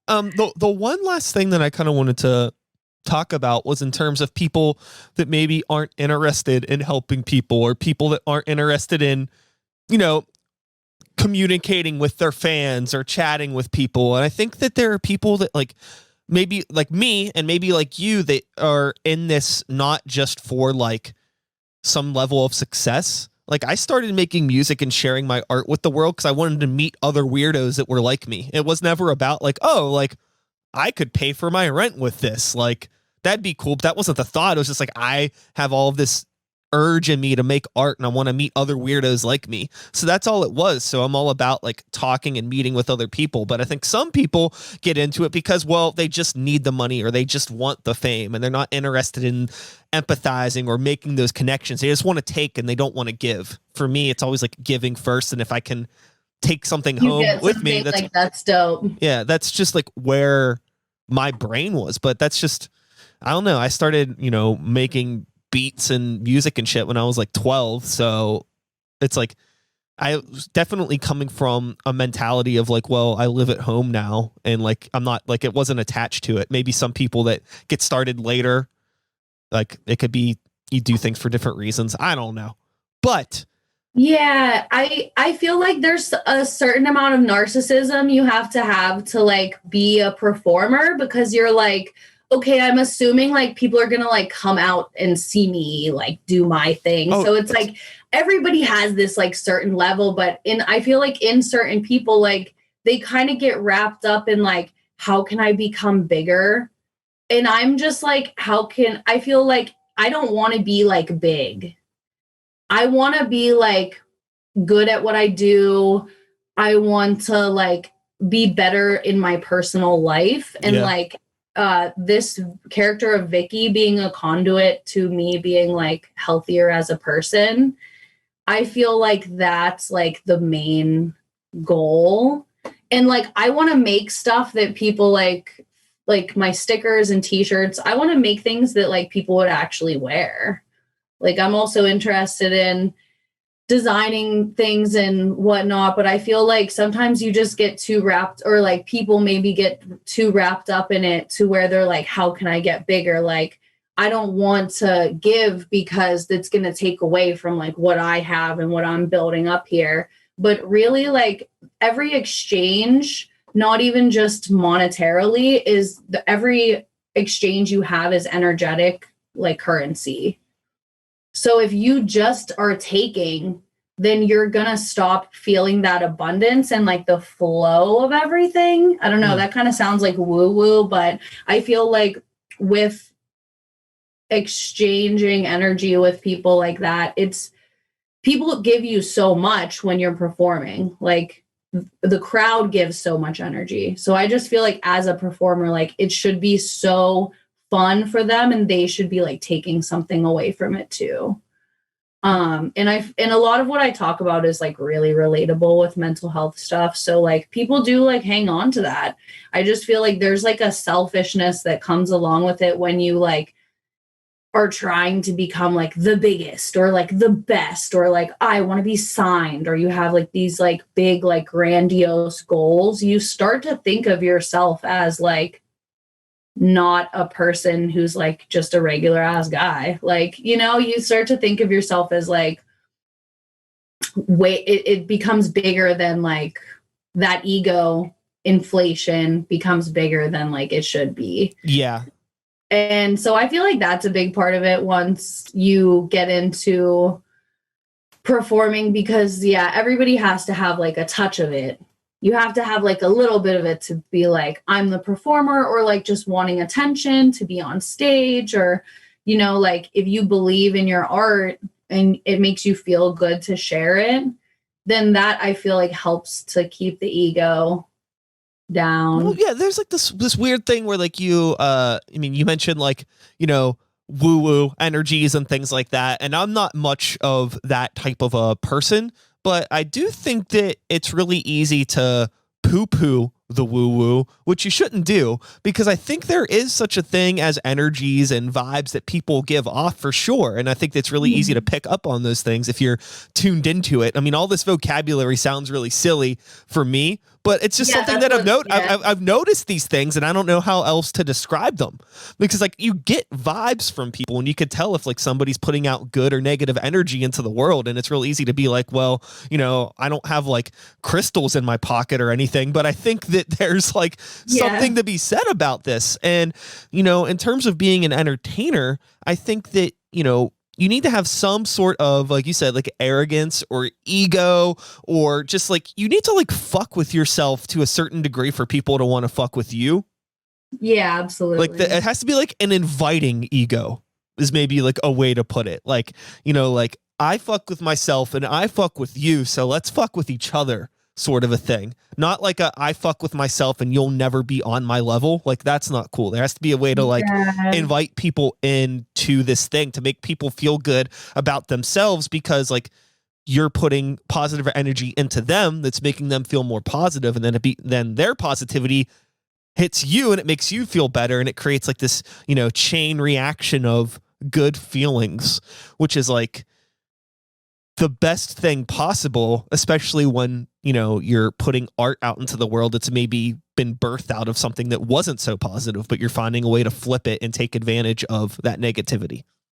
The one last thing that I kind of wanted to talk about was in terms of people that maybe aren't interested in helping people, or people that aren't interested in, you know, communicating with their fans or chatting with people. And I think that there are people that, like, maybe like me and maybe like you, that are in this not just for like some level of success. Like, I started making music and sharing my art with the world because I wanted to meet other weirdos that were like me. It was never about like, oh, like I could pay for my rent with this. Like, that'd be cool. But that wasn't the thought. It was just like, I have all of this urge in me to make art and I want to meet other weirdos like me. So that's all it was. So I'm all about like talking and meeting with other people. But I think some people get into it because, well, they just need the money or they just want the fame and they're not interested in empathizing or making those connections. They just want to take and they don't want to give. For me, it's always like giving first. And if I can take something You home get with me, something like that's dope. yeah, that's just like where my brain was. But that's just, I don't know. I started, making beats and music and shit when I was like 12. So it's like, I was definitely coming from a mentality of like, well, I live at home now. And like, I'm not like, it wasn't attached to it. Maybe some people that get started later, like it could be, you do things for different reasons. I don't know. But yeah, I feel like there's a certain amount of narcissism you have to like be a performer, because you're like, okay, I'm assuming like people are going to like come out and see me like do my thing. So it's like everybody has this like certain level, but I feel like in certain people, like they kind of get wrapped up in like, how can I become bigger? And I'm just like, I feel like I don't want to be like big. I want to be like good at what I do. I want to like be better in my personal life. And like this character of Vicky being a conduit to me being like healthier as a person, I feel like that's like the main goal. And like I want to make stuff that people like my stickers and t-shirts. I want to make things that like people would actually wear. Like I'm also interested in designing things and whatnot, but I feel like sometimes you just get too wrapped, or like people maybe get too wrapped up in it to where they're like, how can I get bigger? Like, I don't want to give because it's going to take away from like what I have and what I'm building up here. But really, like every exchange, not even just monetarily, is every exchange you have is energetic, like currency. So if you just are taking, then you're going to stop feeling that abundance and like the flow of everything. I don't know. That kind of sounds like woo woo, but I feel like with exchanging energy with people like that, people give you so much when you're performing. Like the crowd gives so much energy. So I just feel like as a performer, like it should be so fun for them and they should be like taking something away from it too. And a lot of what I talk about is like really relatable with mental health stuff. So like people do like hang on to that. I just feel like there's like a selfishness that comes along with it when you like are trying to become like the biggest or like the best, or like I want to be signed, or you have like these like big like grandiose goals. You start to think of yourself as like not a person who's like just a regular ass guy. Like, you start to think of yourself as like, it becomes bigger than like that ego inflation becomes bigger than like it should be. Yeah. And so I feel like that's a big part of it once you get into performing, because everybody has to have like a touch of it. You have to have like a little bit of it to be like, I'm the performer, or like just wanting attention to be on stage, or, like if you believe in your art and it makes you feel good to share it, then that I feel like helps to keep the ego down. Well, yeah, there's like this weird thing where like you mentioned like, woo woo energies and things like that. And I'm not much of that type of a person, but I do think that it's really easy to poo poo the woo woo, which you shouldn't do, because I think there is such a thing as energies and vibes that people give off for sure. And I think it's really easy to pick up on those things if you're tuned into it. I mean, all this vocabulary sounds really silly for me, but it's just something that I've noticed these things, and I don't know how else to describe them, because like you get vibes from people and you could tell if like somebody's putting out good or negative energy into the world. And it's real easy to be like, well, you know, I don't have like crystals in my pocket or anything, but I think that there's like something to be said about this. And, you know, in terms of being an entertainer, I think that, you know, you need to have some sort of, like you said, like arrogance or ego, or just like you need to like fuck with yourself to a certain degree for people to want to fuck with you. Yeah, absolutely. Like it has to be like an inviting ego is maybe like a way to put it. Like, you know, like I fuck with myself and I fuck with you, so let's fuck with each other sort of a thing. Not like a I fuck with myself and you'll never be on my level. Like that's not cool. There has to be a way to like invite people into this thing to make people feel good about themselves, because like you're putting positive energy into them that's making them feel more positive, and then their positivity hits you and it makes you feel better, and it creates like this, you know, chain reaction of good feelings, which is like the best thing possible, especially when, you know, you're putting art out into the world that's maybe been birthed out of something that wasn't so positive, but you're finding a way to flip it and take advantage of that negativity.